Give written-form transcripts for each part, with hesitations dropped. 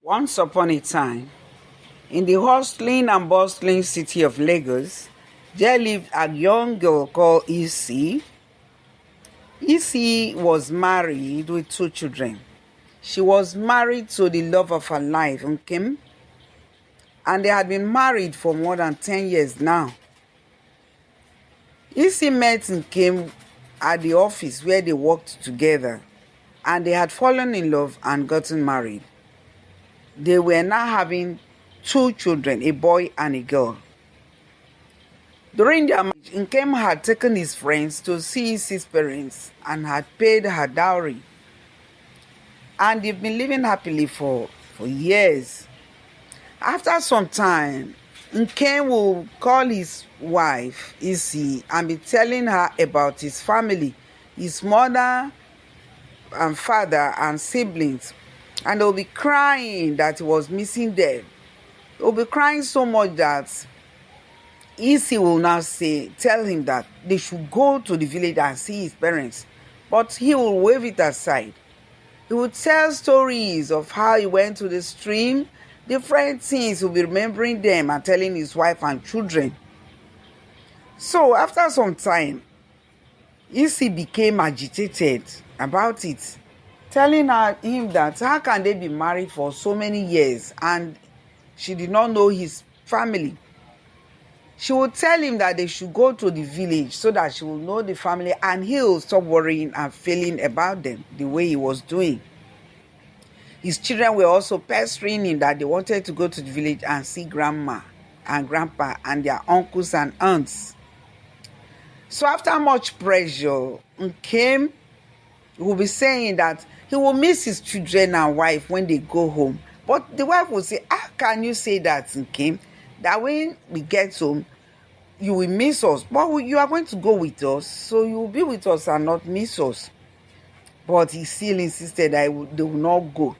Once upon a time, in the hustling and bustling city of Lagos, there lived a young girl called Isi. Isi was married with two children. She was married to the love of her life, Nkem, and they had been married for more than 10 years now. Isi met Nkem at the office where they worked together, and they had fallen in love and gotten married. They were now having two children, a boy and a girl. During their marriage, Nkem had taken his friends to see his parents and had paid her dowry. And they've been living happily for years. After some time, Nkem will call his wife, Isi, and be telling her about his family, his mother and father and siblings. And they'll be crying that he was missing them. They'll be crying so much that Isi will now tell him that they should go to the village and see his parents. But he will wave it aside. He would tell stories of how he went to the stream, different things. He'll be remembering them and telling his wife and children. So after some time, Isi became agitated about it, telling him that how can they be married for so many years and she did not know his family. She would tell him that they should go to the village so that she will know the family and he will stop worrying and feeling about them the way he was doing. His children were also pestering him that they wanted to go to the village and see grandma and grandpa and their uncles and aunts. So after much pressure, Nkem will be saying that he will miss his children and wife when they go home. But the wife will say, how can you say that, Nkem? That when we get home, you will miss us. But you are going to go with us, so you will be with us and not miss us. But he still insisted that they will not go.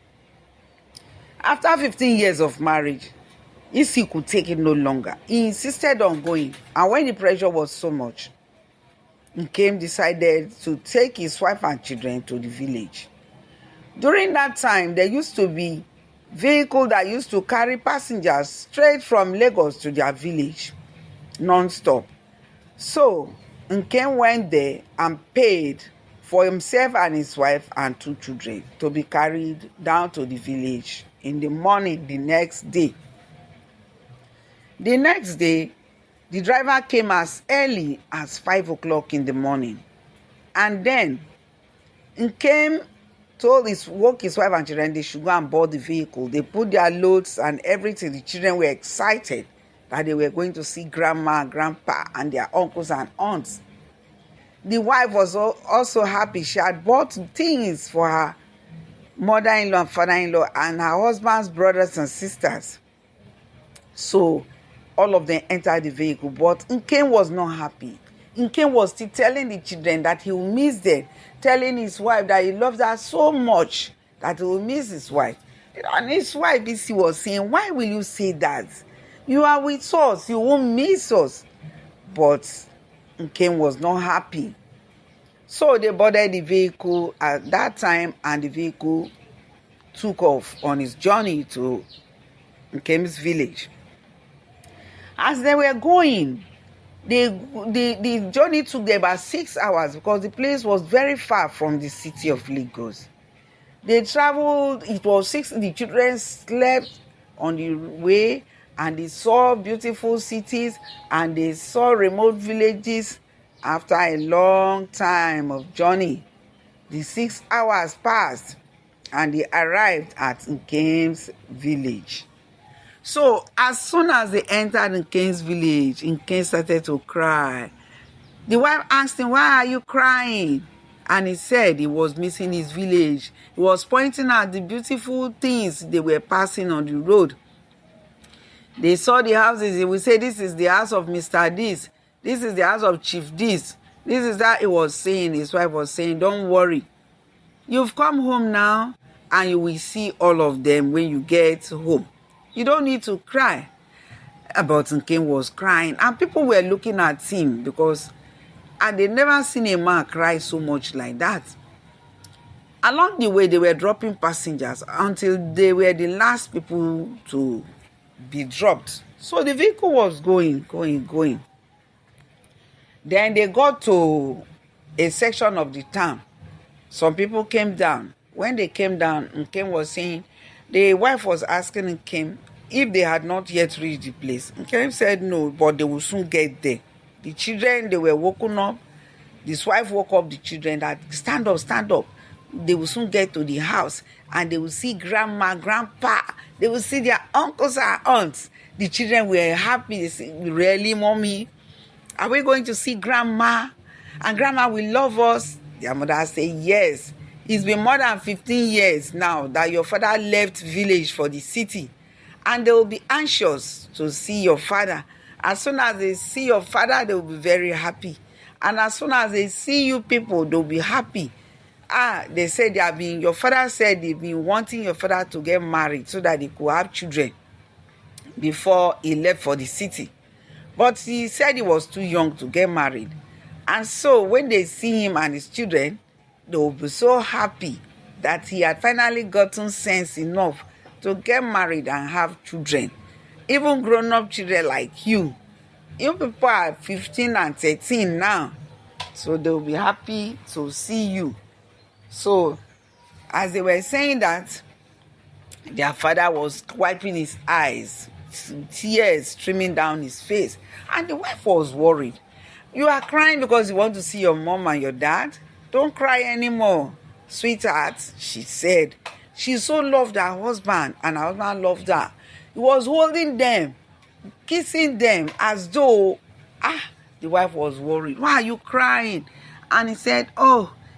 After 15 years of marriage, Isi could take it no longer. He insisted on going. And when the pressure was so much, Nkem decided to take his wife and children to the village. During that time, there used to be vehicles that used to carry passengers straight from Lagos to their village, non-stop. So, Nkem went there and paid for himself and his wife and two children to be carried down to the village in the morning the next day. The next day, the driver came as early as 5 o'clock in the morning. And then Nkem woke his wife and children they should go and board the vehicle. They put their loads and everything. The children were excited that they were going to see grandma, grandpa, and their uncles and aunts. The wife was also happy. She had bought things for her mother-in-law and father-in-law and her husband's brothers and sisters. So all of them entered the vehicle, but Nkem was not happy. Nkem was still telling the children that he will miss them, telling his wife that he loves her so much that he will miss his wife. And his wife, Isi, was saying, why will you say that? You are with us, you won't miss us. But Nkem was not happy. So they boarded the vehicle at that time and the vehicle took off on his journey to Nkem's village. As they were going, the journey took them about 6 hours because the place was very far from the city of Lagos. They traveled, the children slept on the way and they saw beautiful cities and they saw remote villages. After a long time of journey, the 6 hours passed and they arrived at Nkem's village. So as soon as they entered Nkem's village, Nkem started to cry. The wife asked him, why are you crying? And he said he was missing his village. He was pointing out the beautiful things they were passing on the road. They saw the houses. He would say, this is the house of Mr. This. This is the house of Chief This. This is that he was saying. His wife was saying, don't worry. You've come home now and you will see all of them when you get home. You don't need to cry. But Nkem was crying and people were looking at him because they never seen a man cry so much like that. Along the way, they were dropping passengers until they were the last people to be dropped. So the vehicle was going. Then they got to a section of the town. Some people came down. When they came down, Nkem was saying, the wife was asking Nkem if they had not yet reached the place. Nkem said no, but they will soon get there. The children, they were woken up. This wife woke up the children that stand up. They will soon get to the house and they will see grandma, grandpa. They will see their uncles and aunts. The children were happy. They said, really, mommy? Are we going to see grandma? And grandma will love us? Their mother said, yes. It's been more than 15 years now that your father left village for the city. And they will be anxious to see your father. As soon as they see your father, they will be very happy. And as soon as they see you people, they'll be happy. They said your father said they've been wanting your father to get married so that they could have children before he left for the city. But he said he was too young to get married. And so when they see him and his children, they will be so happy that he had finally gotten sense enough to get married and have children. Even grown-up children like you. You people are 15 and 13 now. So they will be happy to see you. So, as they were saying that, their father was wiping his eyes, tears streaming down his face. And the wife was worried. You are crying because you want to see your mom and your dad? Don't cry anymore, sweetheart, she said. She so loved her husband and her husband loved her. He was holding them, kissing them as though, the wife was worried. Why are you crying? And he said,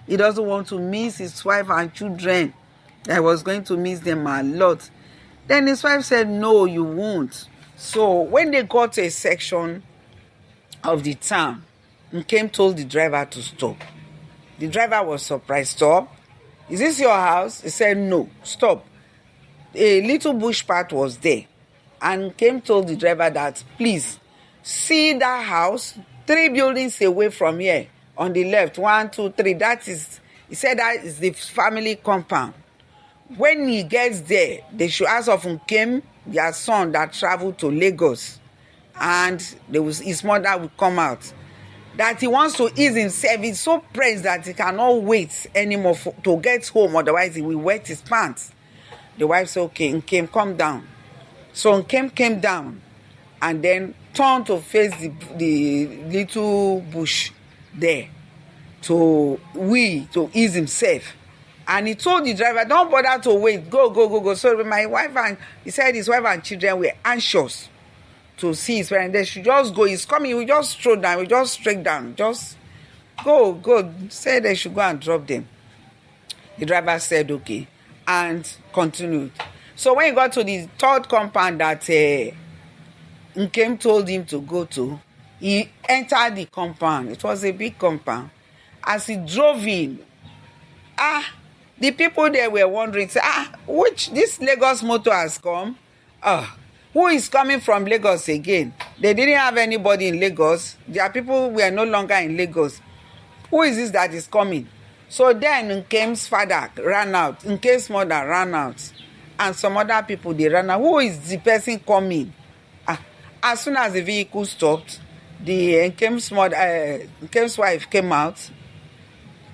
he doesn't want to miss his wife and children. I was going to miss them a lot. Then his wife said, no, you won't. So when they got to a section of the town, Nkem told the driver to stop. The driver was surprised. Stop? Is this your house? He said, no, stop. A little bush path was there. And Nkem told the driver that, please, see that house 3 buildings away from here. On the left, 1, 2, 3, he said that is the family compound. When he gets there, they should ask of Nkem, their son that traveled to Lagos. And his mother would come out. That he wants to ease himself. He's so pressed that he cannot wait anymore to get home. Otherwise, he will wet his pants. The wife said, okay, Nkem, come down. So Nkem came down and then turned to face the little bush there to ease himself. And he told the driver, don't bother to wait, go. So my wife he said his wife and children were anxious to see his parents. They should just go. He's coming, we just stroll down, we just straight down, just go. Say they should go and drop them. The driver said okay and continued. So when he got to the third compound that Nkem told him to go to, he entered the compound. It was a big compound. As he drove in, the people there were wondering, this Lagos motor has come? Who is coming from Lagos again? They didn't have anybody in Lagos. Their people were no longer in Lagos. Who is this that is coming? So then Nkem's father ran out. Nkem's mother ran out. And some other people, they ran out. Who is the person coming? As soon as the vehicle stopped, the Nkem's wife came out.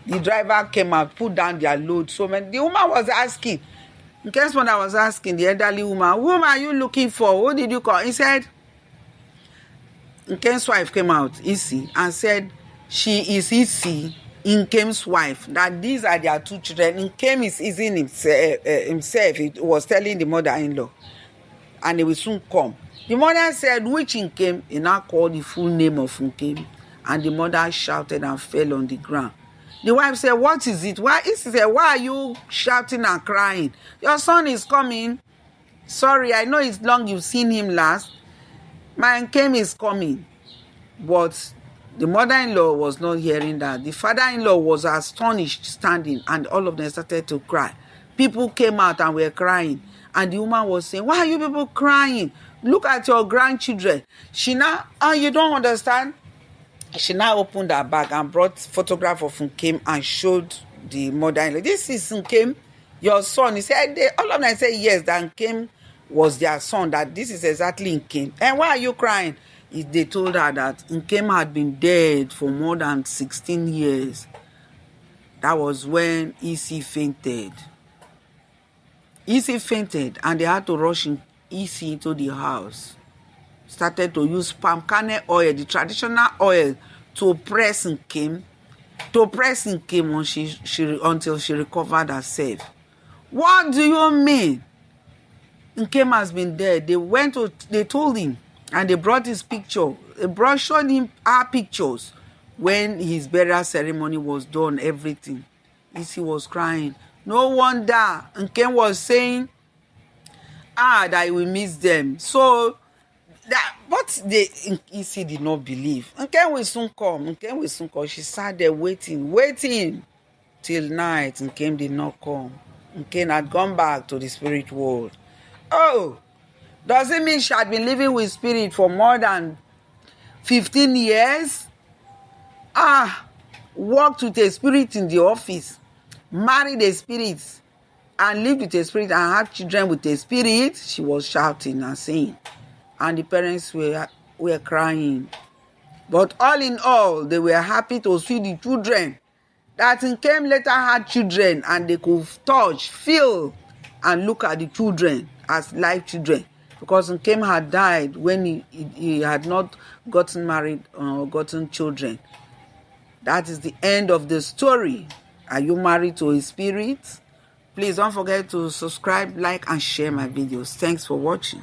The driver came out, put down their load. So the woman was asking, Nkem's mother was asking the elderly woman, whom are you looking for? Who did you call? He said, Nkem's wife came out, Isi, and said, she is Isi, Nkem's wife, that these are their 2 children. Nkem is easing himself. He was telling the mother-in-law, and they will soon come. The mother said, which Nkem? He now called the full name of Nkem, and the mother shouted and fell on the ground. The wife said, what is it? Why are you shouting and crying? Your son is coming. Sorry, I know it's long you've seen him last. My Nkem is coming. But the mother-in-law was not hearing that. The father-in-law was astonished standing, and all of them started to cry. People came out and were crying. And the woman was saying, why are you people crying? Look at your grandchildren. She now, you don't understand? She now opened her bag and brought photograph of Nkem and showed the mother-in-law, this is Nkem, your son. He said, all of them said yes, that Nkem was their son, that this is exactly Nkem. And why are you crying? They told her that Nkem had been dead for more than 16 years. That was when EC fainted. EC fainted, and they had to rush EC into the house. Started to use palm kernel oil, the traditional oil, to press Nkem. Until she recovered herself. What do you mean? Nkem has been dead. They told him, and they brought his picture. Showed him our pictures when his burial ceremony was done, everything. He was crying. No wonder Nkem was saying, that he will miss them. So, but Isi did not believe. Nkem will soon come. She sat there waiting till night. Nkem did not come. Nkem had gone back to the spirit world. Oh, does it mean she had been living with spirit for more than 15 years? Worked with a spirit in the office, married a spirit, and lived with a spirit and had children with a spirit. She was shouting and saying. And the parents were crying. But all in all, they were happy to see the children. That Nkem later had children, and they could touch, feel, and look at the children as live children. Because Nkem had died when he had not gotten married or gotten children. That is the end of the story. Are you married to a spirit? Please don't forget to subscribe, like, and share my videos. Thanks for watching.